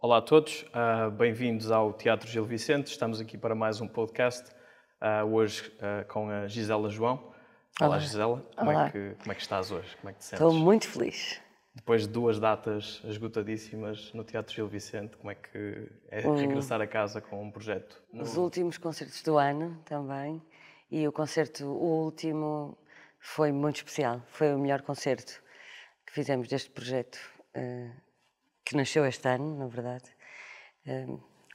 Olá a todos, bem-vindos ao Teatro Gil Vicente. Estamos aqui para mais um podcast, hoje com a Gisela João. Olá, Olá. Gisela, Olá. como é que estás hoje? Como é que te Estou sentes? muito feliz. Depois de 2 datas esgotadíssimas no Teatro Gil Vicente, como é que é regressar a casa com um projeto Os novo? últimos concertos do ano também. E o último, foi muito especial. Foi o melhor concerto que fizemos deste projeto, que nasceu este ano, na verdade.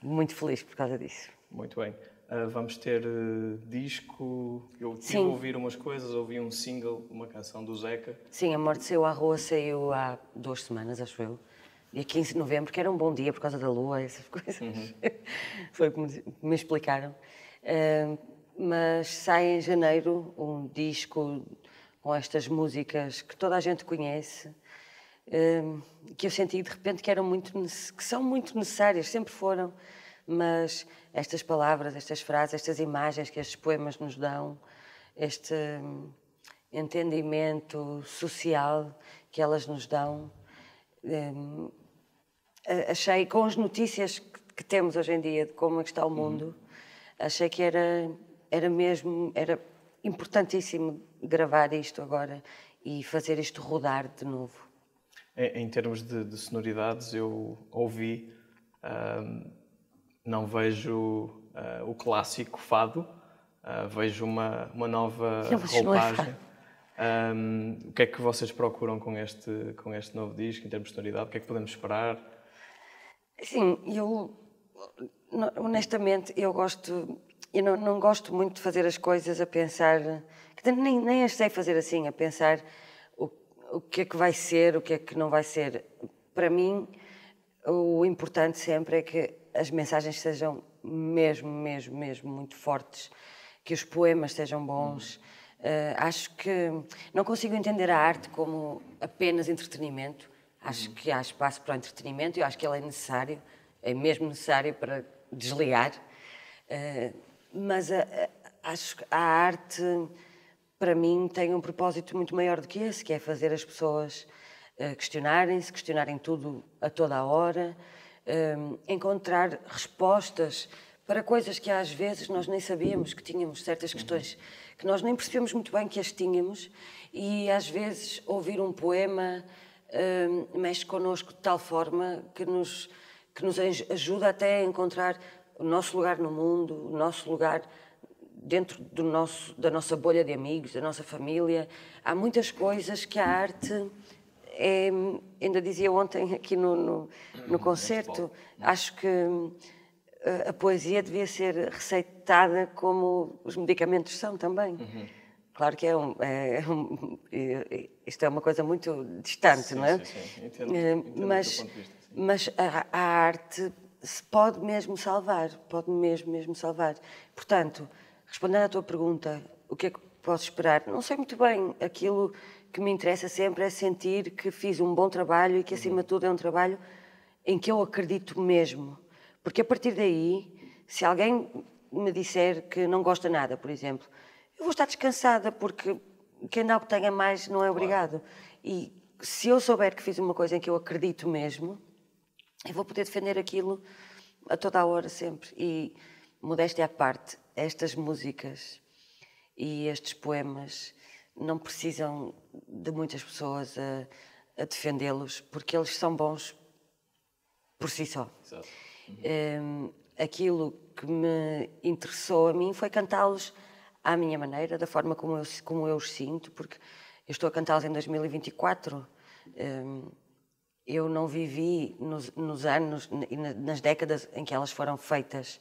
Muito feliz por causa disso. Muito bem. Vamos ter disco. Eu estive a Sim. ouvir umas coisas, ouvi um single, uma canção do Zeca. Sim, A Morte Saiu à Rua saiu há 2 semanas, acho eu. Dia 15 de novembro, que era um bom dia por causa da lua, essas coisas. Foi como me explicaram. Mas sai em janeiro um disco com estas músicas que toda a gente conhece, que eu senti de repente que são muito necessárias, sempre foram, mas estas palavras, estas frases, estas imagens que estes poemas nos dão, este entendimento social que elas nos dão, achei, com as notícias que temos hoje em dia de como é que está o mundo, achei que era importantíssimo gravar isto agora e fazer isto rodar de novo. Em termos de sonoridades, eu ouvi, não vejo o clássico fado, vejo uma nova Não, mas isto não é roupagem. O que é que vocês procuram com este novo disco, em termos de sonoridade? O que é que podemos esperar? Sim, honestamente, eu não gosto muito de fazer as coisas a pensar, que nem as sei fazer assim, a pensar o que é que vai ser, o que é que não vai ser. Para mim, o importante sempre é que as mensagens sejam mesmo muito fortes, que os poemas sejam bons. Acho que não consigo entender a arte como apenas entretenimento. Acho que há espaço para o entretenimento e eu acho que ele é necessário, é mesmo necessário para desligar. Mas acho que a arte, para mim, tem um propósito muito maior do que esse, que é fazer as pessoas questionarem tudo a toda a hora, encontrar respostas para coisas que às vezes nós nem sabíamos que tínhamos, certas questões que nós nem percebemos muito bem que as tínhamos, e às vezes ouvir um poema mexe connosco de tal forma que nos ajuda até a encontrar o nosso lugar no mundo, o nosso lugar dentro da nossa bolha de amigos, da nossa família. Há muitas coisas que a arte ainda dizia ontem aqui no concerto, acho que a poesia devia ser receitada como os medicamentos são também. Claro que isto é uma coisa muito distante, Sim, não é? sim. Entendo o teu ponto de vista. Sim. Mas a arte se pode mesmo salvar, pode mesmo salvar. Portanto, respondendo à tua pergunta, o que é que posso esperar? Não sei muito bem. Aquilo que me interessa sempre é sentir que fiz um bom trabalho e que, acima de tudo, é um trabalho em que eu acredito mesmo. Porque a partir daí, se alguém me disser que não gosta nada, por exemplo, eu vou estar descansada, porque quem dá o que tenha mais não é obrigado. E se eu souber que fiz uma coisa em que eu acredito mesmo, eu vou poder defender aquilo a toda a hora, sempre. E, modéstia à parte, estas músicas e estes poemas não precisam de muitas pessoas a defendê-los, porque eles são bons por si só. Exato. Aquilo que me interessou a mim foi cantá-los à minha maneira, da forma como eu os sinto, porque eu estou a cantá-los em 2024. Eu não vivi nos anos e nas décadas em que elas foram feitas.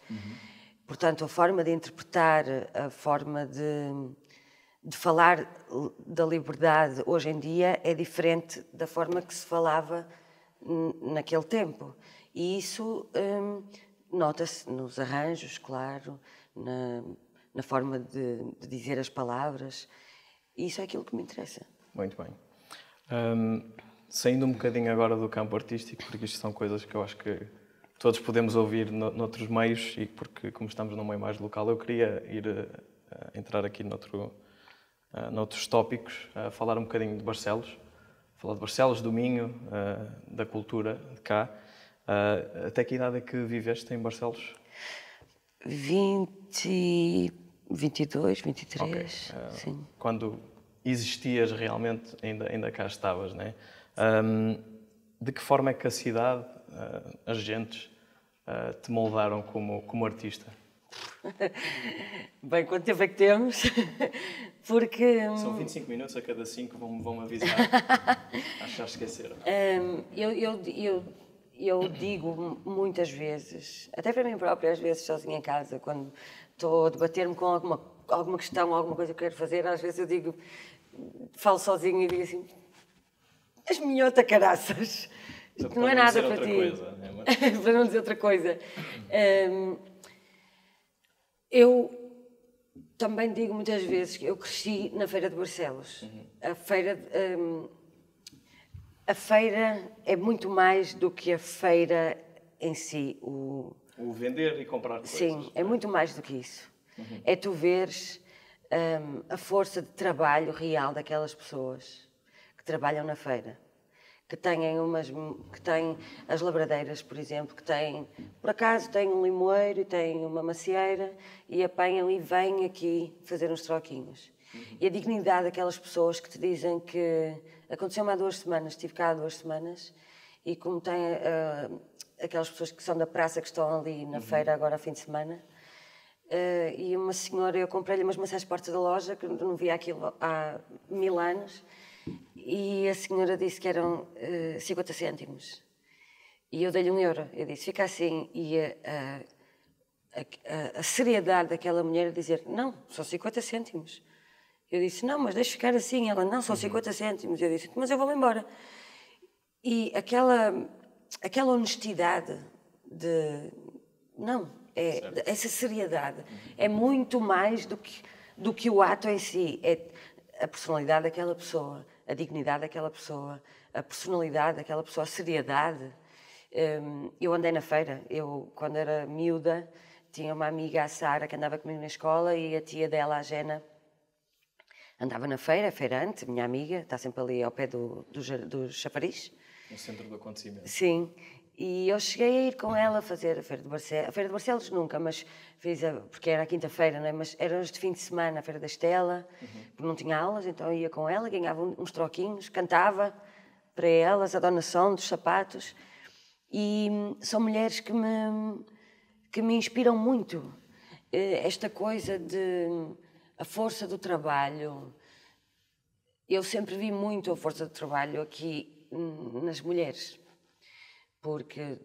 Portanto, a forma de interpretar, a forma de falar da liberdade hoje em dia é diferente da forma que se falava naquele tempo. E isso nota-se nos arranjos, claro, na forma de dizer as palavras. E isso é aquilo que me interessa. Muito bem. Saindo um bocadinho agora do campo artístico, porque isto são coisas que eu acho que todos podemos ouvir noutros meios, e porque, como estamos num meio mais local, eu queria entrar aqui noutros tópicos, falar um bocadinho de Barcelos, falar de Barcelos, do Minho, da cultura de cá. Até que idade é que viveste em Barcelos? 22, 23, Ok. sim. Quando existias realmente, ainda cá estavas, né? De que forma é que a cidade, as gentes, te moldaram como artista? Bem, quanto tempo é que temos? Porque São 25 minutos, a cada 5 vão avisar. Acho que já esqueceram. eu digo muitas vezes, até para mim própria, às vezes sozinha em casa, quando estou a debater-me com alguma questão, alguma coisa que quero fazer, às vezes eu digo, falo sozinha e digo assim, as minhota caraças, isto não é nada para ti. Coisa, né? Para não dizer outra coisa. Eu também digo muitas vezes que eu cresci na Feira de Barcelos. A feira é muito mais do que a feira em si. O vender e comprar coisas. Sim, é muito mais do que isso. É tu veres a força de trabalho real daquelas pessoas que trabalham na feira. Que têm as labradeiras, por exemplo, que têm, por acaso, têm um limoeiro e têm uma macieira e apanham e vêm aqui fazer uns troquinhos. E a dignidade daquelas pessoas que te dizem que aconteceu-me há 2 semanas, estive cá há 2 semanas, e como tem aquelas pessoas que são da praça que estão ali na feira agora a fim de semana, e uma senhora, eu comprei-lhe umas maçãs à porta da loja, que não via aquilo há 1000 anos, e a senhora disse que eram 50 cêntimos. E eu dei-lhe 1 euro. Eu disse, fica assim. E a seriedade daquela mulher a dizer, não, são 50 cêntimos. Eu disse, não, mas deixa ficar assim. Ela, não, são 50 cêntimos. Eu disse, mas eu vou-me embora. E aquela honestidade não, essa seriedade é muito mais do que o ato em si. É a personalidade daquela pessoa, a dignidade daquela pessoa, a personalidade daquela pessoa, a seriedade. Eu andei na feira. Eu, quando era miúda, tinha uma amiga, a Sara, que andava comigo na escola, e a tia dela, a Jena, andava na feira, feirante, minha amiga, está sempre ali ao pé do chafariz. No centro do acontecimento. Sim. E eu cheguei a ir com ela a fazer a Feira de Barcelos. A Feira de Barcelos nunca, mas porque era a quinta-feira, não é? Mas era de fim de semana, a Feira da Estela, porque não tinha aulas, então eu ia com ela, ganhava uns troquinhos, cantava para elas a donação dos sapatos. E são mulheres que me inspiram muito. Esta coisa de a força do trabalho. Eu sempre vi muito a força do trabalho aqui nas mulheres. Porque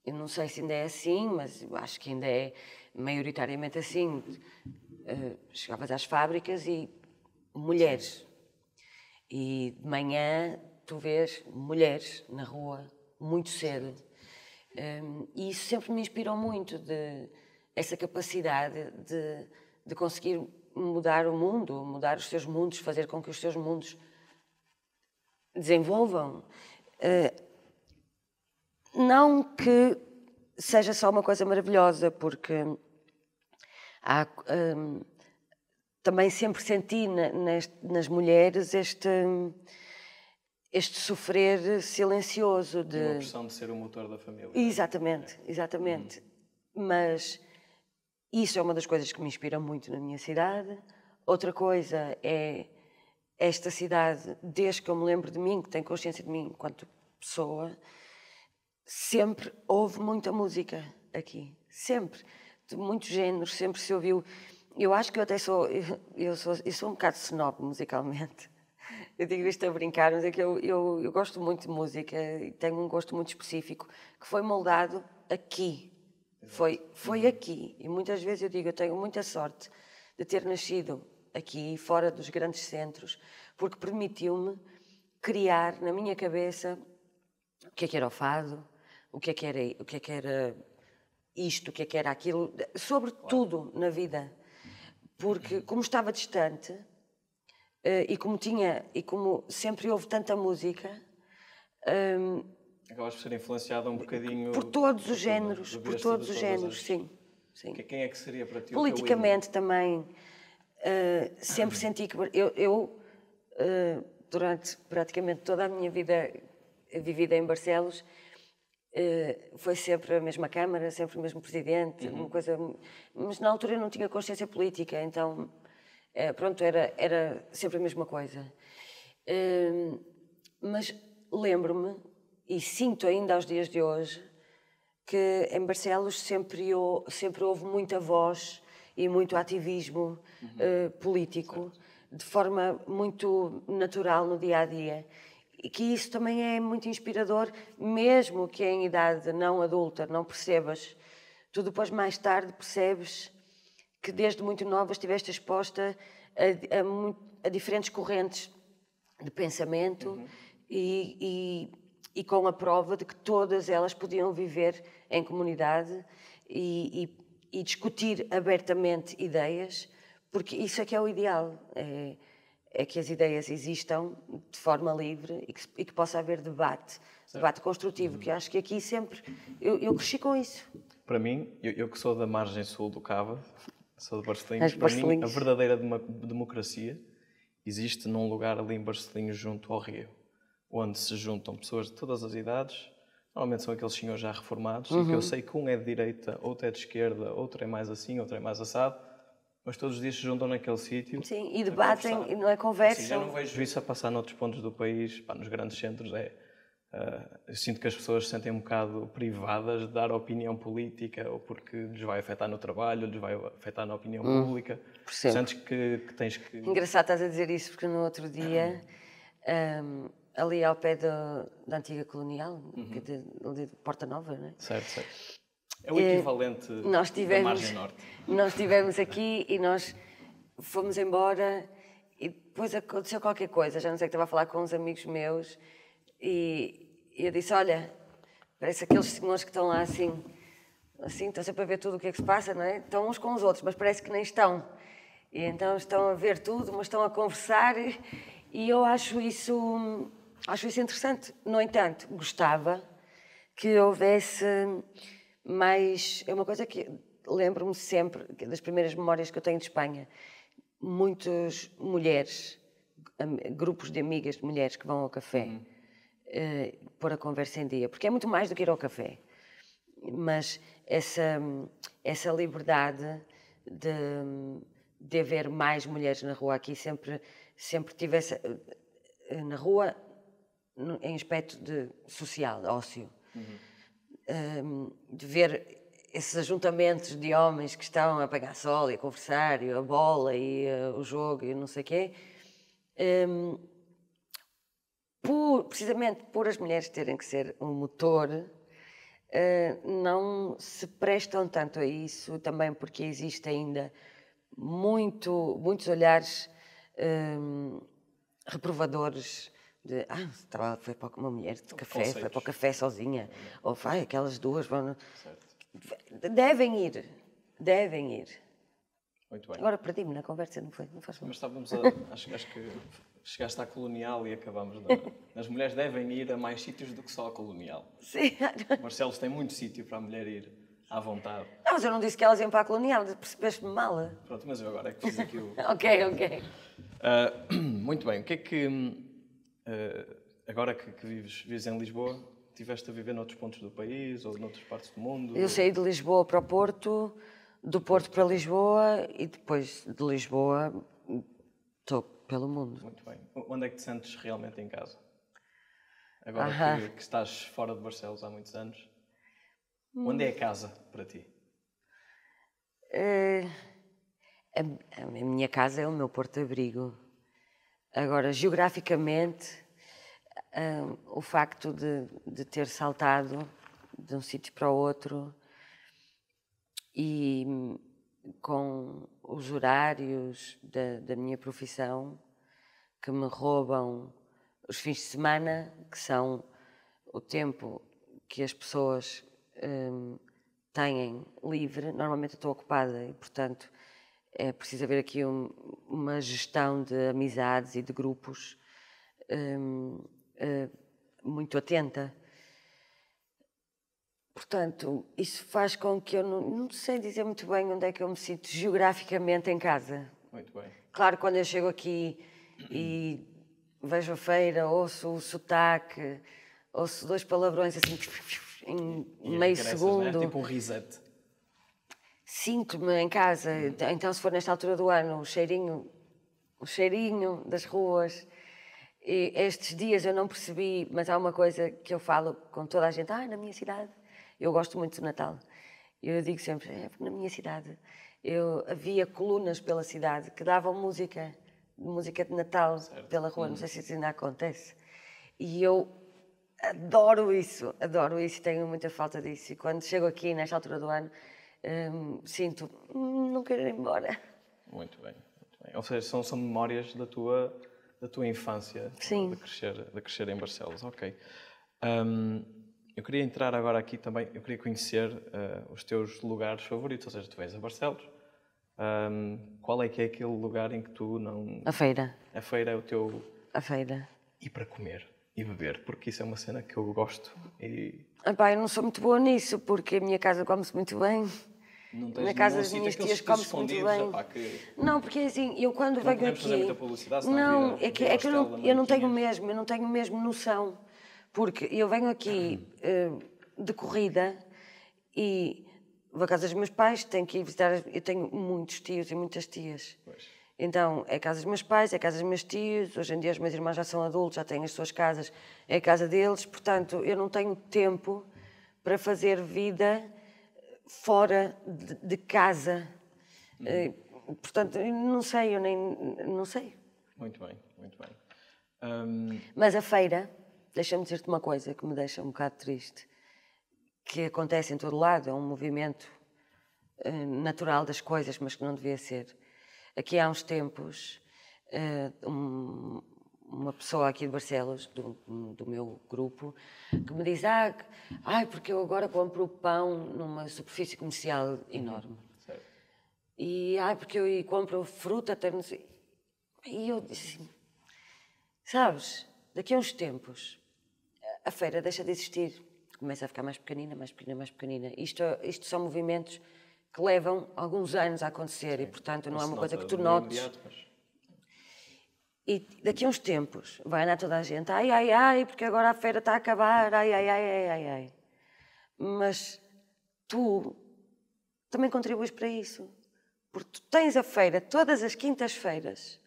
eu não sei se ainda é assim, mas eu acho que ainda é maioritariamente assim. Chegavas às fábricas e mulheres. E de manhã tu vês mulheres na rua muito cedo. E isso sempre me inspirou muito, essa capacidade de conseguir mudar o mundo, mudar os seus mundos, fazer com que os seus mundos desenvolvam. Não que seja só uma coisa maravilhosa, porque também sempre senti nas mulheres este sofrer silencioso de... uma pressão de ser o motor da família. Exatamente, exatamente. Mas isso é uma das coisas que me inspira muito na minha cidade. Outra coisa é esta cidade, desde que eu me lembro de mim, que tenho consciência de mim enquanto pessoa, sempre houve muita música aqui, sempre, de muitos géneros, sempre se ouviu. Eu acho que eu até sou um bocado snob musicalmente. Eu digo isto a brincar, mas é que eu gosto muito de música e tenho um gosto muito específico que foi moldado aqui. Foi aqui. E muitas vezes eu digo, eu tenho muita sorte de ter nascido aqui, fora dos grandes centros, porque permitiu-me criar na minha cabeça o que é que era o fado, o que é que era isto, o que é que era aquilo, sobre tudo na vida. Porque como estava distante, e como sempre houve tanta música, acabaste por ser influenciada um bocadinho por todos os géneros, sim. Quem é que seria para ti politicamente também, sempre senti que eu durante praticamente toda a minha vida vivida em Barcelos, Foi sempre a mesma Câmara, sempre o mesmo Presidente, uma coisa... Mas na altura eu não tinha consciência política, então, pronto, era sempre a mesma coisa. Mas lembro-me, e sinto ainda aos dias de hoje, que em Barcelos sempre houve muita voz e muito ativismo político, de forma muito natural no dia-a-dia. E que isso também é muito inspirador, mesmo que em idade não adulta não percebas. Tu depois, mais tarde, percebes que desde muito nova estiveste exposta a diferentes correntes de pensamento e com a prova de que todas elas podiam viver em comunidade e discutir abertamente ideias, porque isso é que é o ideal. É que as ideias existam de forma livre e que possa haver debate construtivo, que acho que aqui sempre... Eu cresci com isso. Para mim, eu que sou da margem sul do Cava, sou de Barcelinhos, para mim a verdadeira democracia existe num lugar ali em Barcelinhos, junto ao rio, onde se juntam pessoas de todas as idades, normalmente são aqueles senhores já reformados, e que eu sei que um é de direita, outro é de esquerda, outro é mais assim, outro é mais assado, mas todos os dias se juntam naquele sítio. Sim, e debatem, e não é conversa. Assim, eu não vejo isso a passar noutros pontos do país, nos grandes centros. Eu sinto que as pessoas se sentem um bocado privadas de dar opinião política, ou porque lhes vai afetar no trabalho, lhes vai afetar na opinião pública. Sentes que tens que... Engraçado estás a dizer isso, porque no outro dia, ali ao pé da antiga colonial, ali de Porta Nova, não é? Certo. É o equivalente da margem norte. Nós estivemos aqui e nós fomos embora e depois aconteceu qualquer coisa. Já não sei que estava a falar com uns amigos meus e eu disse, olha, parece aqueles senhores que estão lá assim, estão sempre a ver tudo o que é que se passa, não é? Estão uns com os outros, mas parece que nem estão. E então estão a ver tudo, mas estão a conversar e eu acho isso interessante. No entanto, gostava que houvesse... Mas é uma coisa que lembro-me sempre, das primeiras memórias que eu tenho de Espanha. Muitas mulheres, grupos de amigas de mulheres que vão ao café, pôr a conversa em dia. Porque é muito mais do que ir ao café. Mas essa liberdade de haver mais mulheres na rua aqui sempre tivesse... Na rua, em aspecto social, ócio. De ver esses ajuntamentos de homens que estão a apanhar sol e a conversar, e a bola e o jogo e não sei o quê, precisamente por as mulheres terem que ser um motor, não se prestam tanto a isso, também porque existe ainda muitos olhares reprovadores de, foi para uma mulher de café, foi para o café sozinha, ou vai, aquelas duas vão... Devem ir. Muito bem. Agora perdi-me na conversa, não foi? Não faz mal. Mas estávamos acho que chegaste à colonial e acabamos as mulheres devem ir a mais sítios do que só a colonial. Sim. Barcelos tem muito sítio para a mulher ir à vontade. Não, mas eu não disse que elas iam para a colonial, percebeste-me mal. Pronto, mas eu agora é que fiz aqui o... Ok. Muito bem, o que é que... agora que vives em Lisboa, estiveste a viver noutros pontos do país ou noutras partes do mundo? Eu saí de Lisboa para o Porto, do Porto para Lisboa e depois de Lisboa estou pelo mundo. Muito bem. Onde é que te sentes realmente em casa? Agora que estás fora de Barcelos há muitos anos, onde é a casa para ti? A minha casa é o meu porto-abrigo. Agora, geograficamente, o facto de ter saltado de um sítio para o outro e com os horários da minha profissão que me roubam os fins de semana, que são o tempo que as pessoas têm livre. Normalmente eu estou ocupada e, portanto, é preciso haver aqui uma gestão de amizades e de grupos muito atenta. Portanto, isso faz com que eu não sei dizer muito bem onde é que eu me sinto geograficamente em casa. Muito bem. Claro, quando eu chego aqui e vejo a feira, ouço o sotaque, ouço dois palavrões assim, em E meio regressas, segundo. não é? Tipo um reset. Sinto-me em casa, então se for nesta altura do ano, o cheirinho das ruas. E estes dias eu não percebi, mas há uma coisa que eu falo com toda a gente, na minha cidade, eu gosto muito do Natal. Eu digo sempre, porque na minha cidade, havia colunas pela cidade que davam música de Natal pela rua, não sei se isso ainda acontece. E eu adoro isso, tenho muita falta disso. E quando chego aqui, nesta altura do ano, sinto, não quero ir embora. Muito bem, muito bem. Ou seja, são memórias da tua infância, Sim. De crescer em Barcelos. Ok. Eu queria entrar agora aqui também, eu queria conhecer os teus lugares favoritos, ou seja, tu vens a Barcelos. Qual é que é aquele lugar em que tu não... A feira. A feira é o teu... A feira. E para comer e beber, porque isso é uma cena que eu gosto e... Eu não sou muito boa nisso, porque a minha casa come-se muito bem. Na casa das minhas tias come-se muito bem. Não, porque é assim, eu quando venho aqui... fazer muita publicidade, não, é que eu não tenho mesmo noção. Porque eu venho aqui de corrida e vou à casa dos meus pais, tenho que ir visitar... Eu tenho muitos tios e muitas tias. Pois. Então, é a casa dos meus pais, é a casa dos meus tios. Hoje em dia os meus irmãos já são adultos, já têm as suas casas. É a casa deles. Portanto, eu não tenho tempo para fazer vida fora de casa. Portanto, não sei, não sei. Muito bem, muito bem. Mas a feira, deixa-me dizer-te uma coisa que me deixa um bocado triste, que acontece em todo lado, é um movimento natural das coisas, mas que não devia ser. Aqui há uns tempos, uma pessoa aqui de Barcelos, do meu grupo, que me diz, porque eu agora compro pão numa superfície comercial enorme. Certo. E, porque eu compro fruta até não sei... E eu disse assim, sabes, daqui a uns tempos, a feira deixa de existir. Começa a ficar mais pequenina, mais pequenina, mais pequenina. Isto são movimentos que levam alguns anos a acontecer. Sim. E, portanto, não é uma coisa que tu notes. E daqui a uns tempos vai andar toda a gente, porque agora a feira está a acabar, ai. Mas tu também contribuis para isso. Porque tu tens a feira todas as quintas-feiras.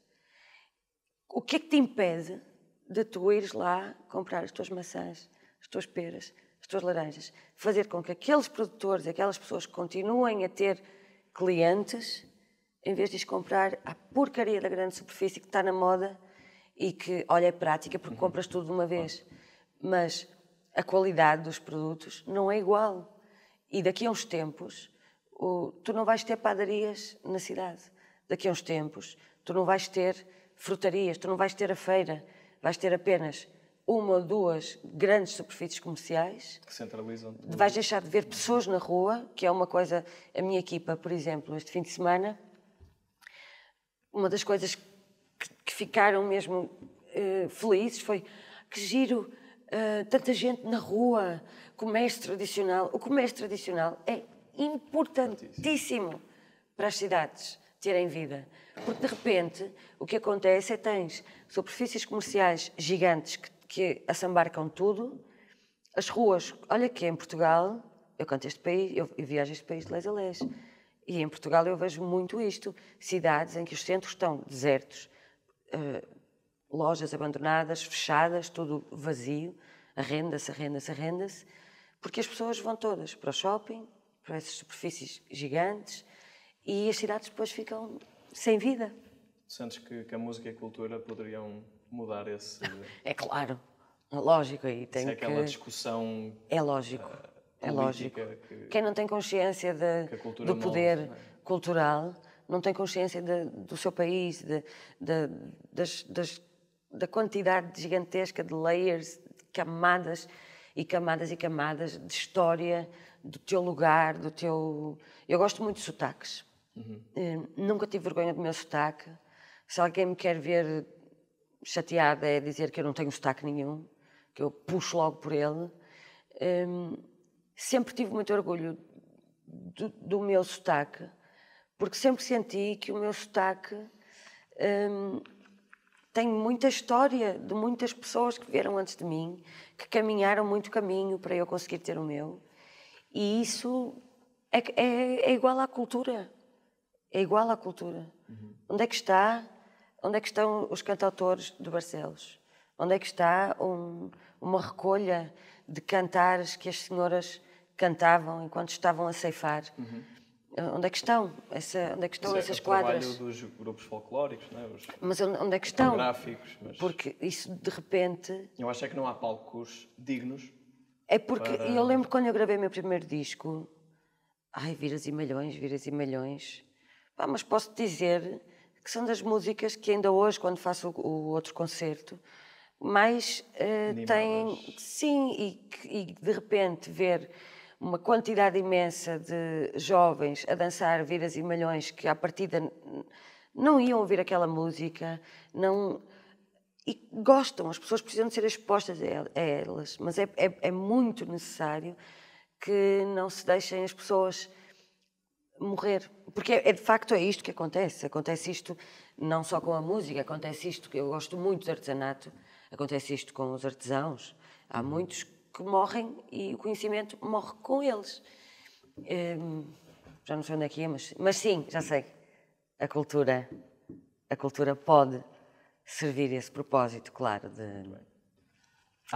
O que é que te impede de tu ires lá comprar as tuas maçãs, as tuas peras, as tuas laranjas? Fazer com que aqueles produtores, aquelas pessoas continuem a ter clientes, em vez de ir comprar a porcaria da grande superfície que está na moda e que, olha, é prática porque compras tudo de uma vez. Mas a qualidade dos produtos não é igual. E daqui a uns tempos, tu não vais ter padarias na cidade. Daqui a uns tempos, tu não vais ter frutarias, tu não vais ter a feira. Vais ter apenas uma ou duas grandes superfícies comerciais. Que centralizam tudo. Vais deixar de ver pessoas na rua, que é uma coisa... A minha equipa, por exemplo, este fim de semana, uma das coisas que ficaram mesmo felizes foi que giro, tanta gente na rua, comércio tradicional. O comércio tradicional é importantíssimo para as cidades terem vida. Porque, de repente, o que acontece é que tens superfícies comerciais gigantes que assambarcam tudo, as ruas... Olha que em Portugal, eu canto este país, eu viajo este país de les a les, e em Portugal eu vejo muito isto. Cidades em que os centros estão desertos, lojas abandonadas, fechadas, tudo vazio, arrenda-se, porque as pessoas vão todas para o shopping, para essas superfícies gigantes, e as cidades depois ficam sem vida. Sentes que a música e a cultura poderiam mudar esse... É claro, é lógico. E tem aquela discussão... É lógico, é lógico. Quem não tem consciência do poder cultural, não tem consciência do seu país, da quantidade gigantesca de layers, de camadas e camadas e camadas de história, do teu lugar, do teu... Eu gosto muito de sotaques. Nunca tive vergonha do meu sotaque. Se alguém me quer ver chateada é dizer que eu não tenho sotaque nenhum, que eu puxo logo por ele. Sempre tive muito orgulho do meu sotaque, porque sempre senti que o meu sotaque tem muita história de muitas pessoas que vieram antes de mim, que caminharam muito caminho para eu conseguir ter o meu. E isso é igual à cultura. É igual à cultura. Onde é que estão os cantautores de Barcelos? Onde é que está uma recolha de cantares que as senhoras cantavam enquanto estavam a ceifar? Onde é que estão? Onde é que estão essas quadras? O trabalho dos grupos folclóricos, não é? Mas onde é que estão? Gráficos. Mas... Porque isso, de repente... Eu acho que não há palcos dignos. É porque eu lembro quando eu gravei o meu primeiro disco... Ai, viras e malhões. Pá, mas posso dizer que são das músicas que ainda hoje, quando faço o outro concerto, mais têm... Sim, e de repente ver uma quantidade imensa de jovens a dançar viras e malhões que à partida não iam ouvir aquela música, não... E gostam, as pessoas precisam de ser expostas a elas, mas é muito necessário que não se deixem as pessoas morrer. Porque de facto é isto que acontece. Acontece isto não só com a música, acontece isto, que eu gosto muito de artesanato, acontece isto com os artesãos. Há muitos que morrem e o conhecimento morre com eles. Já não sei onde é que é, mas sim, já sei. A cultura pode servir esse propósito, claro, de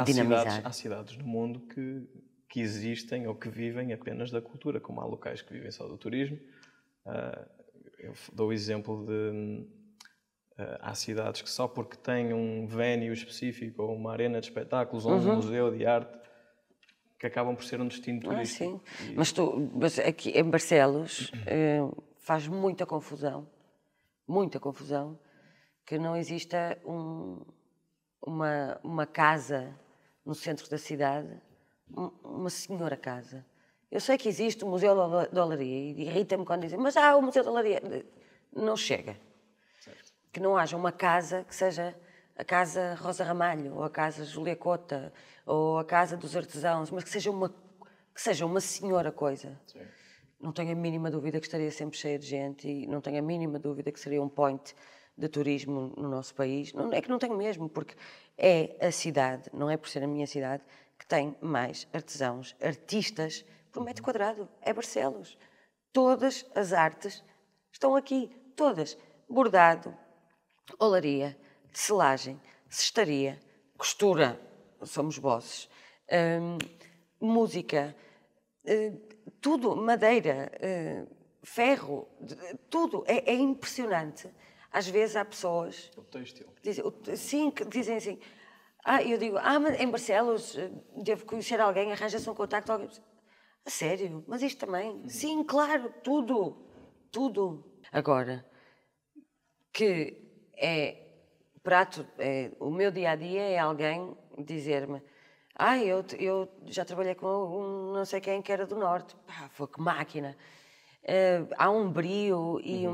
dinamizar. Há cidades no mundo que existem ou que vivem apenas da cultura, como há locais que vivem só do turismo. Eu dou o exemplo de... há cidades que só porque têm um venue específico ou uma arena de espetáculos ou um museu de arte que acabam por ser um destino turístico. Sim. Mas aqui em Barcelos faz muita confusão que não exista uma casa no centro da cidade, uma senhora casa. Eu sei que existe o Museu da Olaria e irrita-me quando dizem mas o Museu da Olaria. Não chega. Certo. Que não haja uma casa que seja a Casa Rosa Ramalho, ou a Casa Júlia Cota, ou a Casa dos Artesãos, mas que seja uma senhora coisa. Sim. Não tenho a mínima dúvida que estaria sempre cheia de gente e não tenho a mínima dúvida que seria um point de turismo no nosso país. Não, é que não tenho mesmo, porque é a cidade, não é por ser a minha cidade, que tem mais artesãos, artistas por metro quadrado. É Barcelos. Todas as artes estão aqui, todas. Bordado, olaria, tecelagem, cestaria, costura, somos bosses, música, tudo, madeira, ferro, tudo. É impressionante. Às vezes há pessoas... O têxtil. Que dizem assim... eu digo, mas em Barcelos devo conhecer alguém, arranja-se um contacto. Alguém... A sério? Mas isto também? Sim, claro, tudo. Agora, que o meu dia-a-dia é alguém dizer-me eu já trabalhei com um não sei quem que era do Norte. Foi que máquina. Há um brio e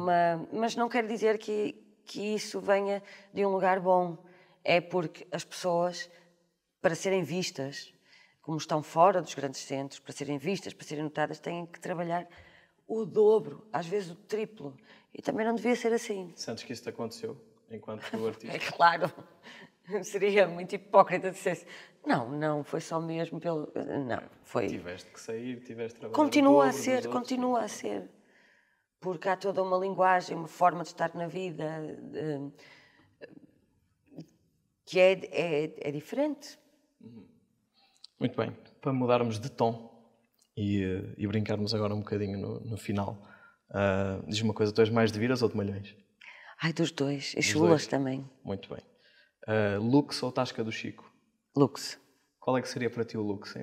mas não quer dizer que isso venha de um lugar bom. É porque as pessoas, para serem vistas, como estão fora dos grandes centros, para serem vistas, para serem notadas, têm que trabalhar o dobro, às vezes o triplo. E também não devia ser assim. Sentes que isso te aconteceu enquanto artista? É claro. Seria muito hipócrita de dizer não, foi só mesmo pelo... Não, foi... Tiveste que sair, tiveste de trabalhar Continua a ser. Porque há toda uma linguagem, uma forma de estar na vida que é diferente. Muito bem. Para mudarmos de tom e brincarmos agora um bocadinho no final, diz-me uma coisa, tu és mais de viras ou de malhões? Dos dois. E chulas também. Muito bem. Lux ou Tasca do Chico? Lux. Qual é que seria para ti o Lux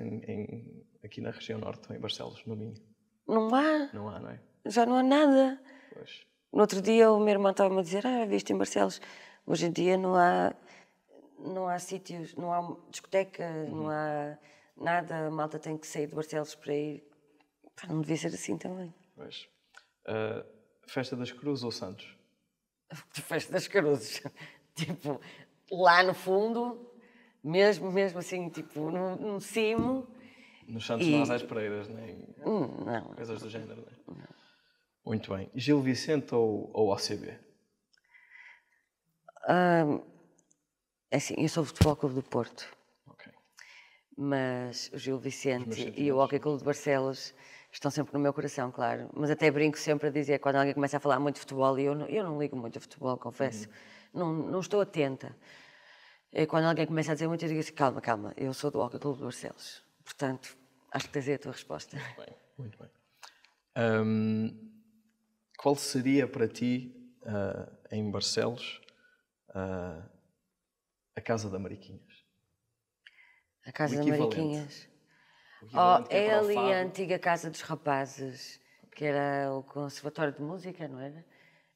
aqui na região norte, em Barcelos, no Minho? Não há. Não há, não é? Já não há nada. Pois. No outro dia o meu irmão estava-me a dizer, viste em Barcelos, hoje em dia não há sítios, não há discoteca, não há nada, a malta tem que sair de Barcelos para ir. Não devia ser assim também. Pois. Festa das Cruzes ou Santos? Festa das Cruzes. Tipo, lá no fundo, mesmo assim, tipo, no cimo. Nos Santos não há Zés Pereiras, nem não. Coisas do género, não é? Muito bem. Gil Vicente ou OCB? É assim, eu sou do Futebol Clube do Porto, Ok. mas o Gil Os meus Vicente e sentimentos. o Hockey Clube de Barcelos estão sempre no meu coração, claro. Mas até brinco sempre a dizer, quando alguém começa a falar muito de futebol, e eu não ligo muito a futebol, confesso, não estou atenta. E quando alguém começa a dizer muito, eu digo assim, calma, calma, eu sou do Hockey Clube de Barcelos. Portanto, acho que tens aí a tua resposta. Bem, muito bem. Qual seria para ti, em Barcelos, a Casa da Mariquinhas? A Casa O da equivalente. Mariquinhas. O equivalente que É para o ali fado. a antiga Casa dos Rapazes, que era o Conservatório de Música, não era?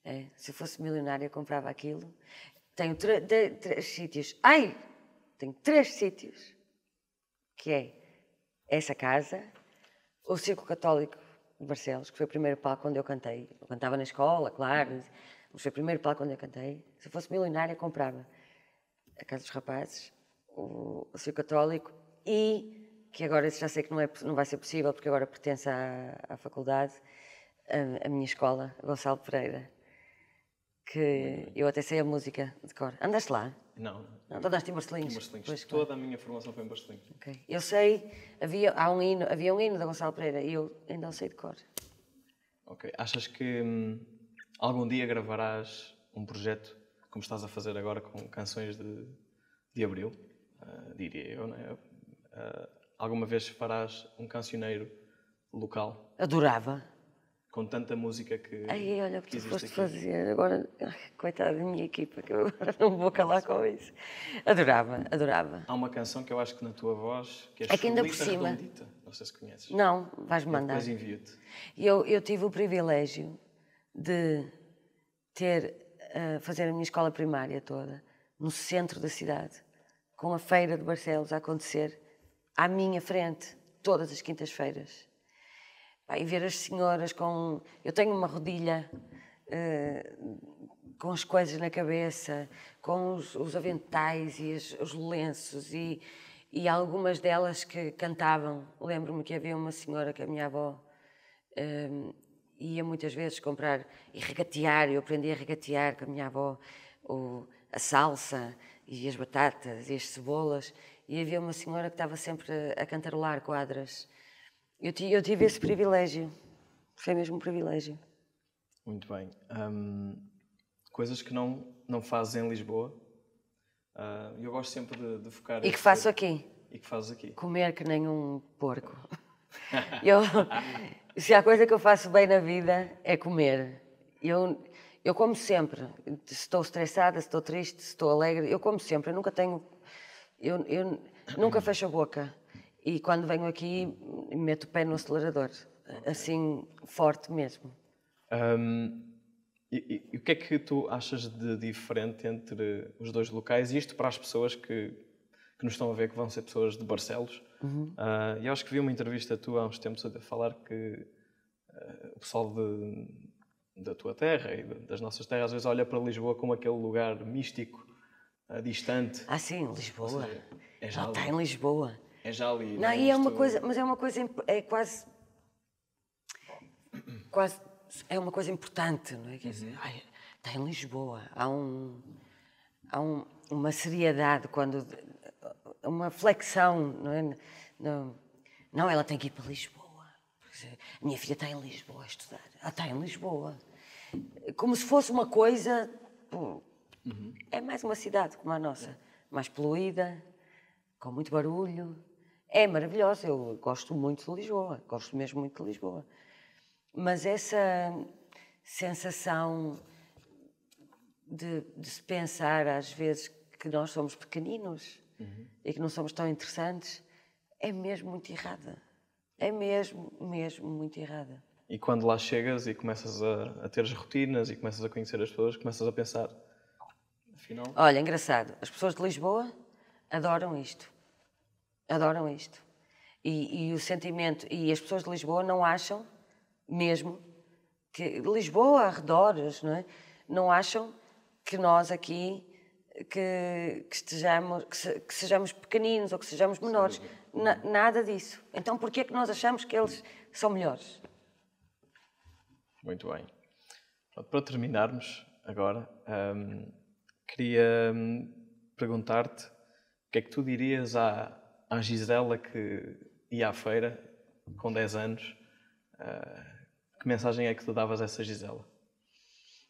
É, se eu fosse milionária, comprava aquilo. Tenho três sítios. Ai! Tenho 3 sítios. Que é essa casa, o Círculo Católico de Barcelos, que foi o primeiro palco onde eu cantei. Eu cantava na escola, claro, mas foi o primeiro palco onde eu cantei. Se eu fosse milionária, comprava a Casa dos Rapazes, o Círculo Católico e, que agora já sei que não vai ser possível, porque agora pertence à faculdade, a minha escola, Gonçalo Pereira, que eu até sei a música de cor. Andaste lá? Não. Não, tu andaste em Barcelinhos? Em Barcelinhos. Pois, claro. Toda a minha formação foi em Barcelinhos. Okay. Eu sei, havia um hino da Gonçalo Pereira e eu ainda o sei de cor. Ok. Achas que algum dia gravarás um projeto, como estás a fazer agora com canções de Abril? Diria eu, não é? Alguma vez farás um cancioneiro local, Adorava. com tanta música que Ai, olha o que tu existe foste aqui? fazer. Agora, coitada da minha equipa, que eu agora não vou calar com isso. Adorava, adorava. Há uma canção que eu acho que na tua voz, que é É que ainda por Chulita cima- Redondita. Não sei se conheces. Não, vais-me Eu mandar. depois envio-te. Eu tive o privilégio de fazer a minha escola primária toda no centro da cidade, com a feira de Barcelos a acontecer à minha frente, todas as quintas-feiras. E ver as senhoras com... Eu tenho uma rodilha com as coisas na cabeça, com os aventais e os lenços e algumas delas que cantavam. Lembro-me que havia uma senhora que a minha avó ia muitas vezes comprar e regatear. Eu aprendi a regatear com a minha avó a salsa e as batatas e as cebolas. E havia uma senhora que estava sempre a cantarolar quadras. Eu tive esse privilégio. Foi mesmo um privilégio. Muito bem. Coisas que não fazes em Lisboa. Eu gosto sempre de focar... E que faço aqui? E que fazes aqui. Comer que nem um porco. Se há coisa que eu faço bem na vida é comer. Eu como sempre. Se estou estressada, se estou triste, se estou alegre, eu como sempre. Eu nunca tenho... Eu nunca fecho a boca. E quando venho aqui, meto o pé no acelerador. Assim, forte mesmo. E o que é que tu achas de diferente entre os dois locais? Isto para as pessoas que nos estão a ver, que vão ser pessoas de Barcelos. Eu acho que vi uma entrevista tua há uns tempos a falar que o pessoal da tua terra e das nossas terras às vezes olha para Lisboa como aquele lugar místico, distante. Ah, sim, Lisboa. Ou seja, é já Ela está ali. em Lisboa. É já ali. Não, e é uma coisa, mas é uma coisa, é quase, é uma coisa importante, não é? Quer dizer, ai, está em Lisboa. Há uma seriedade quando, uma flexão, não é? Não, ela tem que ir para Lisboa. A minha filha está em Lisboa a estudar. Ela está em Lisboa. Como se fosse uma coisa, é mais uma cidade como a nossa, mais poluída, com muito barulho. É maravilhosa, eu gosto muito de Lisboa, gosto mesmo muito de Lisboa. Mas essa sensação de se pensar às vezes que nós somos pequeninos e que não somos tão interessantes, é mesmo muito errada. É mesmo muito errada. E quando lá chegas e começas a ter as rotinas e começas a conhecer as pessoas, começas a pensar, afinal... Olha, engraçado, as pessoas de Lisboa adoram isto. Adoram isto. E o sentimento... E as pessoas de Lisboa não acham, mesmo, que... Lisboa, arredores, não é? Não acham que nós aqui... Que sejamos pequeninos ou que sejamos menores. Nada disso. Então, porquê é que nós achamos que eles são melhores? Muito bem. Para terminarmos agora, queria perguntar-te o que é que tu dirias à Gisela que ia à feira com 10 anos. Que mensagem é que tu davas a essa Gisela?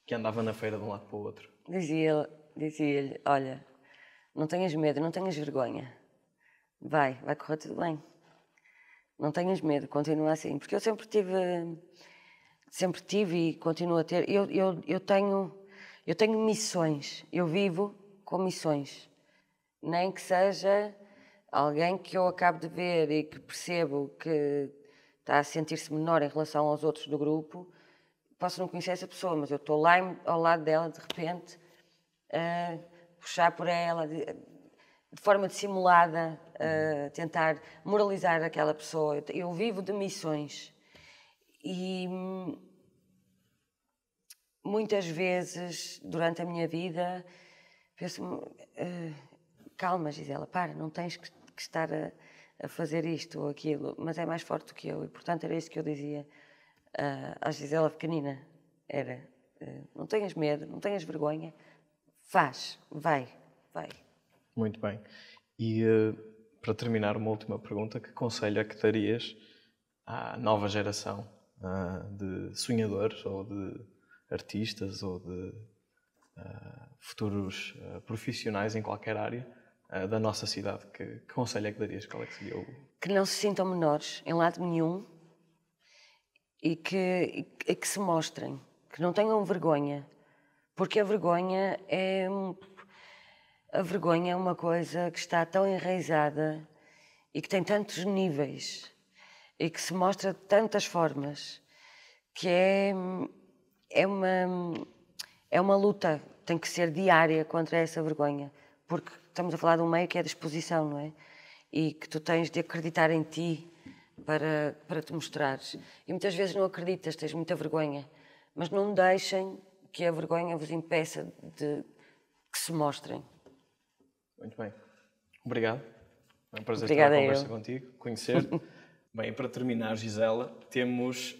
Que andava na feira de um lado para o outro. Dizia-lhe, olha, não tenhas medo, não tenhas vergonha. Vai correr tudo bem. Não tenhas medo, continua assim. Porque eu sempre tive e continuo a ter. Eu tenho missões, eu vivo com missões. Nem que seja alguém que eu acabo de ver e que percebo que está a sentir-se menor em relação aos outros do grupo. Posso não conhecer essa pessoa, mas eu estou lá ao lado dela, de repente, a puxar por ela, de forma dissimulada, a tentar moralizar aquela pessoa. Eu vivo de missões. E muitas vezes, durante a minha vida, penso-me, calma, Gisela, para, não tens que estar a fazer isto ou aquilo, mas é mais forte do que eu. E, portanto, era isso que eu dizia à Gisela pequenina. Era, não tenhas medo, não tenhas vergonha, faz, vai. Muito bem. E para terminar, uma última pergunta: que conselho é que darias à nova geração de sonhadores ou de artistas ou de futuros profissionais em qualquer área da nossa cidade? Que conselho é que darias? Qual é que seria o... Que não se sintam menores em lado nenhum e que se mostrem, que não tenham vergonha, porque a vergonha é uma coisa que está tão enraizada e que tem tantos níveis e que se mostra de tantas formas que é uma luta, tem que ser diária contra essa vergonha, porque estamos a falar de um meio que é de exposição, não é? E que tu tens de acreditar em ti para te mostrares. E muitas vezes não acreditas, tens muita vergonha, mas não deixem que a vergonha vos impeça de que se mostrem. Muito bem. Obrigado. É um prazer Obrigada ter a conversa eu. contigo, conhecer-te. Bem, para terminar, Gisela, temos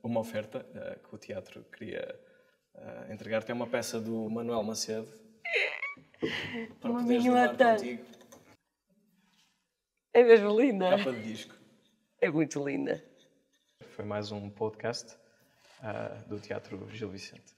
uma oferta que o teatro queria entregar-te. É uma peça do Manuel Macedo para poderes levar contigo. É mesmo linda. Capa de disco. É muito linda. Foi mais um podcast do Teatro Gil Vicente.